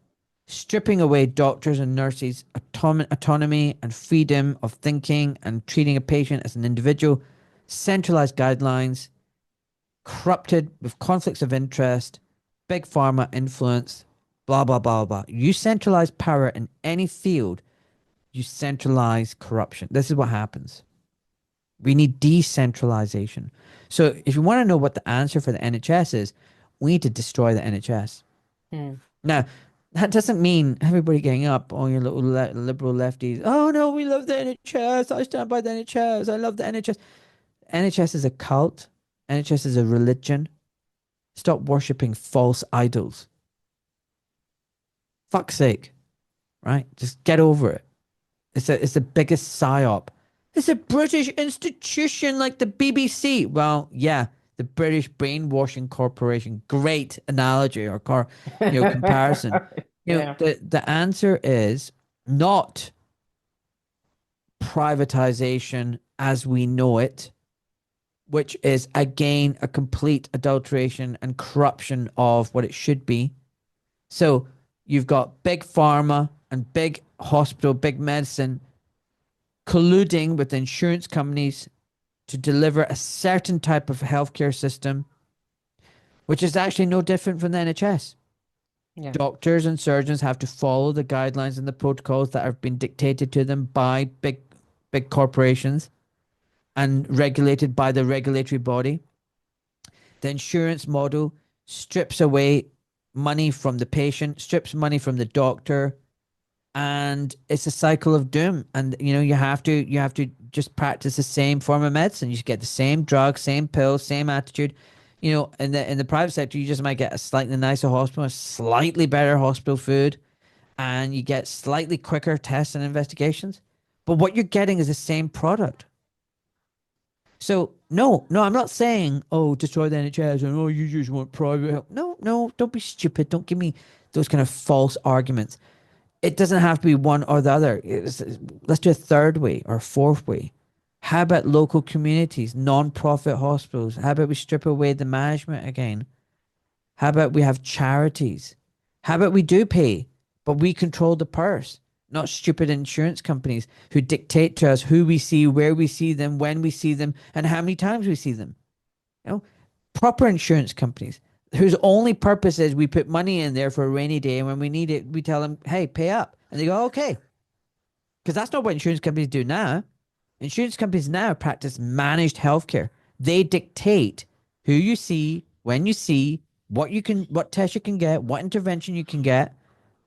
stripping away doctors and nurses' autonomy and freedom of thinking and treating a patient as an individual, centralized guidelines, corrupted with conflicts of interest, big pharma influence, blah, blah, blah, blah. You centralize power in any field, you centralize corruption. This is what happens. We need decentralization. So if you want to know what the answer for the NHS is, we need to destroy the NHS. Mm. Now, that doesn't mean everybody getting up, all your little liberal lefties. Oh no, we love the NHS. I stand by the NHS. I love the NHS. NHS is a cult. NHS is a religion. Stop worshipping false idols. Fuck's sake, right? Just get over it. It's the biggest psyop. It's a British institution like the BBC. Well, yeah, the British Brainwashing Corporation. Great analogy or comparison. Yeah. The answer is not privatization as we know it, which is again a complete adulteration and corruption of what it should be. So you've got big pharma and big hospital, big medicine colluding with insurance companies to deliver a certain type of healthcare system, which is actually no different from the NHS. Yeah. Doctors and surgeons have to follow the guidelines and the protocols that have been dictated to them by big corporations and regulated by the regulatory body. The insurance model strips away money from the patient, strips money from the doctor, and it's a cycle of doom. And you have to just practice the same form of medicine. You get the same drug, same pill, same attitude. In the private sector, you just might get a slightly nicer hospital, a slightly better hospital food, and you get slightly quicker tests and investigations. But what you're getting is the same product. So no, I'm not saying, oh, destroy the NHS and oh, you just want private health. No, don't be stupid. Don't give me those kind of false arguments. It doesn't have to be one or the other. Let's do a third way or a fourth way. How about local communities, non-profit hospitals? How about we strip away the management again? How about we have charities? How about we do pay, but we control the purse, not stupid insurance companies who dictate to us who we see, where we see them, when we see them, and how many times we see them. You know, proper insurance companies whose only purpose is we put money in there for a rainy day, and when we need it, we tell them, "Hey, pay up," and they go, "Okay," because that's not what insurance companies do now. Insurance companies now practice managed healthcare. They dictate who you see, when you see, what test you can get, what intervention you can get.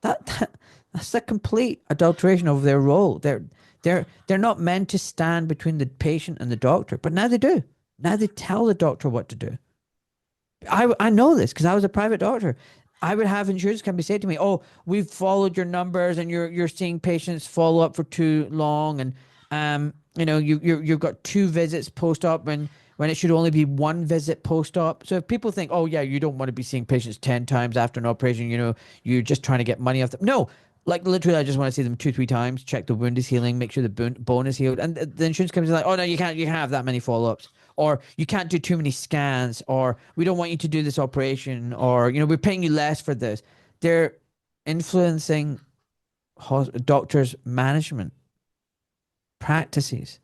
That's a complete adulteration of their role. They're not meant to stand between the patient and the doctor, but now they do. Now they tell the doctor what to do. I know this because I was a private doctor. I would have insurance companies say to me, "Oh, we've followed your numbers, and you're seeing patients follow up for too long, and you've got 2 visits post op when it should only be 1 visit post op." So if people think, "Oh yeah, you don't want to be seeing patients 10 times after an operation, you're just trying to get money off them." No, like literally, I just want to see them 2, 3 times, check the wound is healing, make sure the bone is healed, and the insurance companies are like, "Oh no, you can't have that many follow ups." Or you can't do too many scans, or we don't want you to do this operation, or we're paying you less for this. They're influencing doctors' management practices.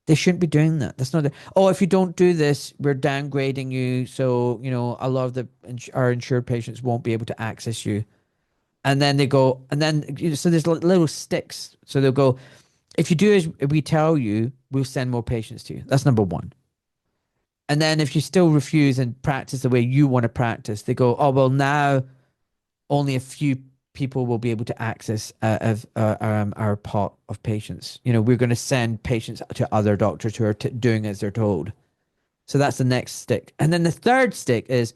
They shouldn't be doing that. That's not oh, if you don't do this, we're downgrading you. So, a lot of our insured patients won't be able to access you. And then they go, and then, so there's little sticks. So they'll go, if you do as we tell you, we'll send more patients to you. That's number one. And then if you still refuse and practice the way you want to practice, they go, oh, well, now only a few people will be able to access our pot of patients. We're going to send patients to other doctors who are doing as they're told. So that's the next stick. And then the third stick is,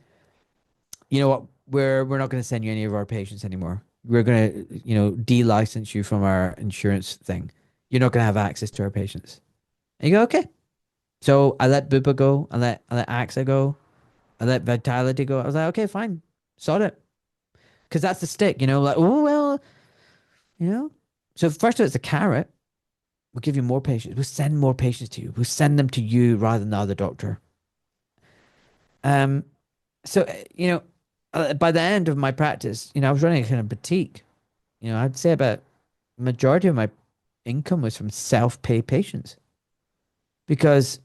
you know what, we're not going to send you any of our patients anymore. We're going to, de-license you from our insurance thing. You're not going to have access to our patients. And you go, okay. So I let Bupa go. I let AXA go. I let Vitality go. I was like, okay, fine. Sort it. Because that's the stick, like, oh, well, So first of all, it's a carrot. We'll give you more patients. We'll send more patients to you. We'll send them to you rather than the other doctor. Um, so, by the end of my practice, I was running a kind of boutique. I'd say about majority of my income was from self-pay patients because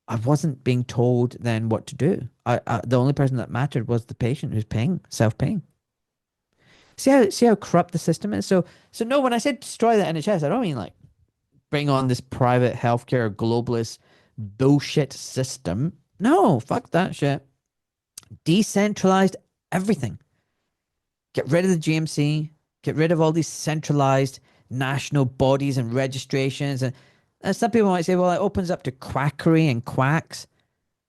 I wasn't being told then what to do. The only person that mattered was the patient who's self-paying. See how corrupt the system is. So no, when I said destroy the NHS, I don't mean like bring on this private healthcare globalist bullshit system. No, fuck that shit. Decentralized everything. Get rid of the GMC, get rid of all these centralized national bodies and registrations. And some people might say, well, it opens up to quackery and quacks.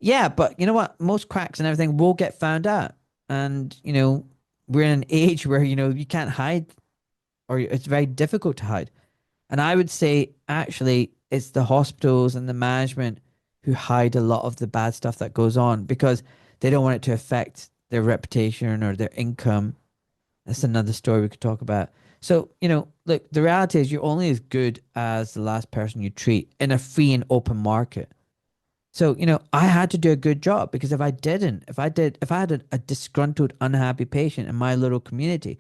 Yeah, but you know what? Most quacks and everything will get found out. And, we're in an age where, you can't hide, or it's very difficult to hide. And I would say, actually, it's the hospitals and the management who hide a lot of the bad stuff that goes on because they don't want it to affect their reputation or their income. That's another story we could talk about. So, look, the reality is you're only as good as the last person you treat in a free and open market. So, I had to do a good job because if I had a disgruntled, unhappy patient in my little community,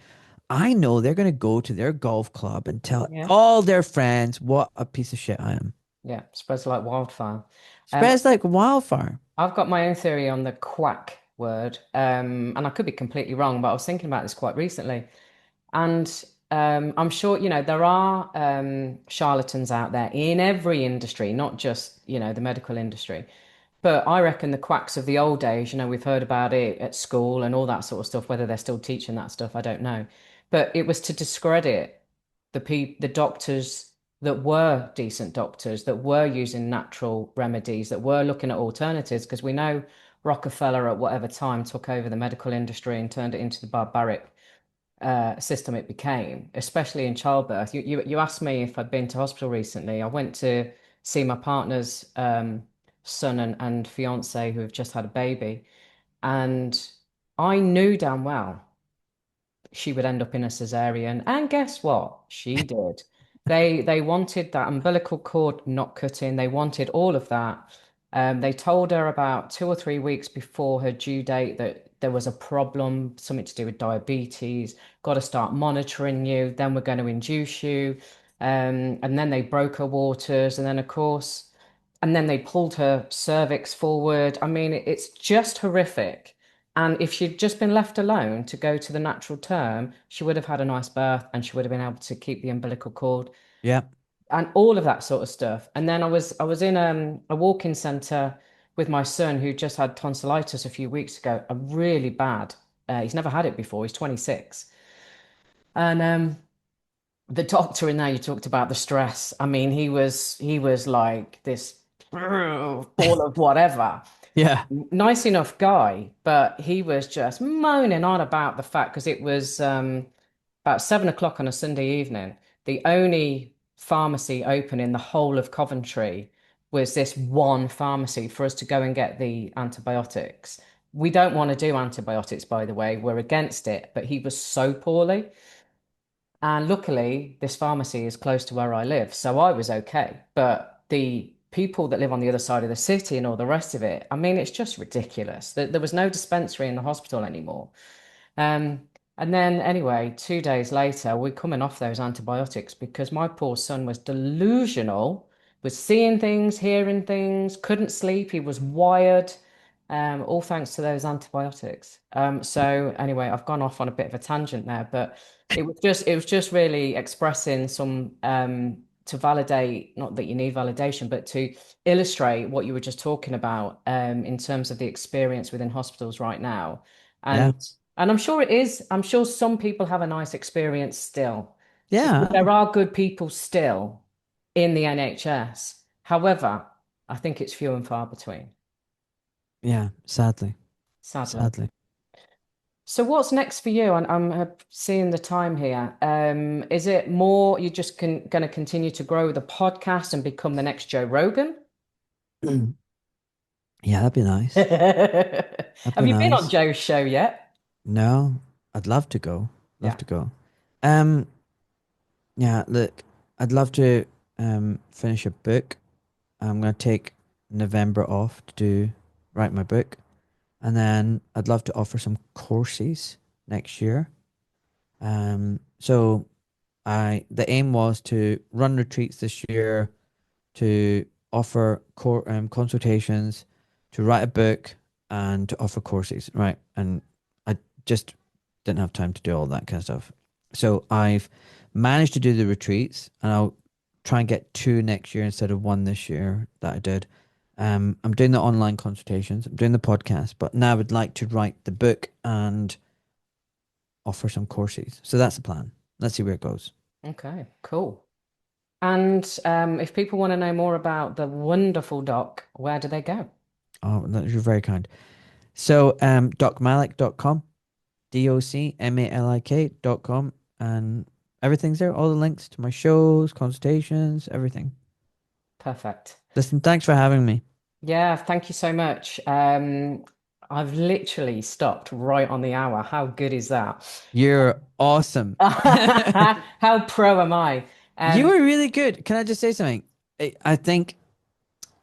I know they're going to go to their golf club and tell Yeah. all their friends what a piece of shit I am. Yeah, spreads like wildfire. Um, Spreads like wildfire. I've got my own theory on the quack word, and I could be completely wrong, but I was thinking about this quite recently. And I'm sure, there are charlatans out there in every industry, not just, the medical industry. But I reckon the quacks of the old days, we've heard about it at school and all that sort of stuff, whether they're still teaching that stuff, I don't know. But it was to discredit the doctors that were decent doctors, that were using natural remedies, that were looking at alternatives, because we know Rockefeller at whatever time took over the medical industry and turned it into the barbaric system it became, especially in childbirth. You asked me if I'd been to hospital recently. I went to see my partner's son and fiance who have just had a baby, and I knew damn well she would end up in a cesarean. And guess what? She did. They wanted that umbilical cord not cutting. They wanted all of that. They told her about 2 or 3 weeks before her due date that there was a problem, something to do with diabetes. Got to start monitoring you. Then we're going to induce you. And then they broke her waters. And then, of course, and then they pulled her cervix forward. I mean, it's just horrific. And if she'd just been left alone to go to the natural term, she would have had a nice birth and she would have been able to keep the umbilical cord Yeah. and all of that sort of stuff. And then I was in a walk-in center with my son who just had tonsillitis a few weeks ago, a really bad. He's never had it before. He's 26. And the doctor in there, you talked about the stress. I mean, he was like this ball of whatever. Yeah. Nice enough guy, but he was just moaning on about the fact because it was about 7 o'clock on a Sunday evening. The only pharmacy open in the whole of Coventry was this one pharmacy for us to go and get the antibiotics. We don't want to do antibiotics, by the way. We're against it, but he was so poorly. And luckily, this pharmacy is close to where I live, so I was okay. But the people that live on the other side of the city and all the rest of it, I mean, it's just ridiculous. There was no dispensary in the hospital anymore. And then, anyway, 2 days later, we're coming off those antibiotics because my poor son was delusional, was seeing things, hearing things, couldn't sleep. He was wired, all thanks to those antibiotics. So anyway, I've gone off on a bit of a tangent there, but it was just really expressing some to validate, not that you need validation, but to illustrate what you were just talking about in terms of the experience within hospitals right now. Yeah. And and I'm sure it is. I'm sure some people have a nice experience still. Yeah. There are good people still in the NHS. However, I think it's few and far between, Yeah. Sadly. sadly. Sadly. So what's next for you? I'm seeing the time here. Is it more you're just going to continue to grow the podcast and become the next Joe Rogan? Yeah, that'd be nice. That'd Have be you been on nice. Joe's show yet? No, I'd love to go. Love Yeah. to go. Um, yeah, look, I'd love to finish a book. I'm gonna take November off to write my book. And then I'd love to offer some courses next year. So the aim was to run retreats this year, to offer consultations, to write a book, and to offer courses, right? And I just didn't have time to do all that kind of stuff. So I've managed to do the retreats, and I'll try and get 2 next year instead of 1 this year that I did. I'm doing the online consultations. I'm doing the podcast, but now I would like to write the book and offer some courses. So that's the plan. Let's see where it goes. Okay, cool. And if people want to know more about the wonderful Doc, where do they go? Oh, you're very kind. So, docmalik.com, docmalik.com, and everything's there. All the links to my shows, consultations, everything. Perfect. Listen, thanks for having me. Yeah, thank you so much. I've literally stopped right on the hour. How good is that? You're awesome. How pro am I? You were really good. Can I just say something? I think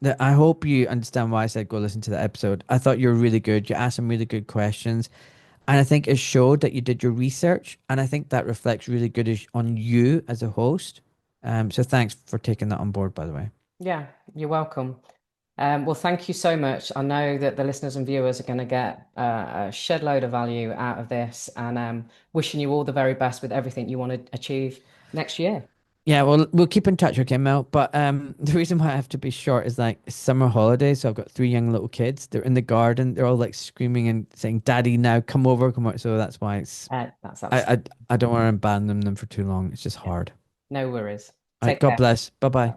that I hope you understand why I said go listen to the episode. I thought you were really good. You asked some really good questions. And I think it showed that you did your research. And I think that reflects really good on you as a host. So thanks for taking that on board, by the way. Yeah, you're welcome. Well, thank you so much. I know that the listeners and viewers are going to get a shed load of value out of this, and wishing you all the very best with everything you want to achieve next year. Yeah, well, we'll keep in touch, okay, Mel. But the reason why I have to be short is like summer holidays. So I've got 3 young little kids. They're in the garden. They're all like screaming and saying, "Daddy, now come over, come over." So that's why That's absolutely I don't want to abandon them for too long. It's just hard. no worries. All right, Take God care. bless. Bye bye.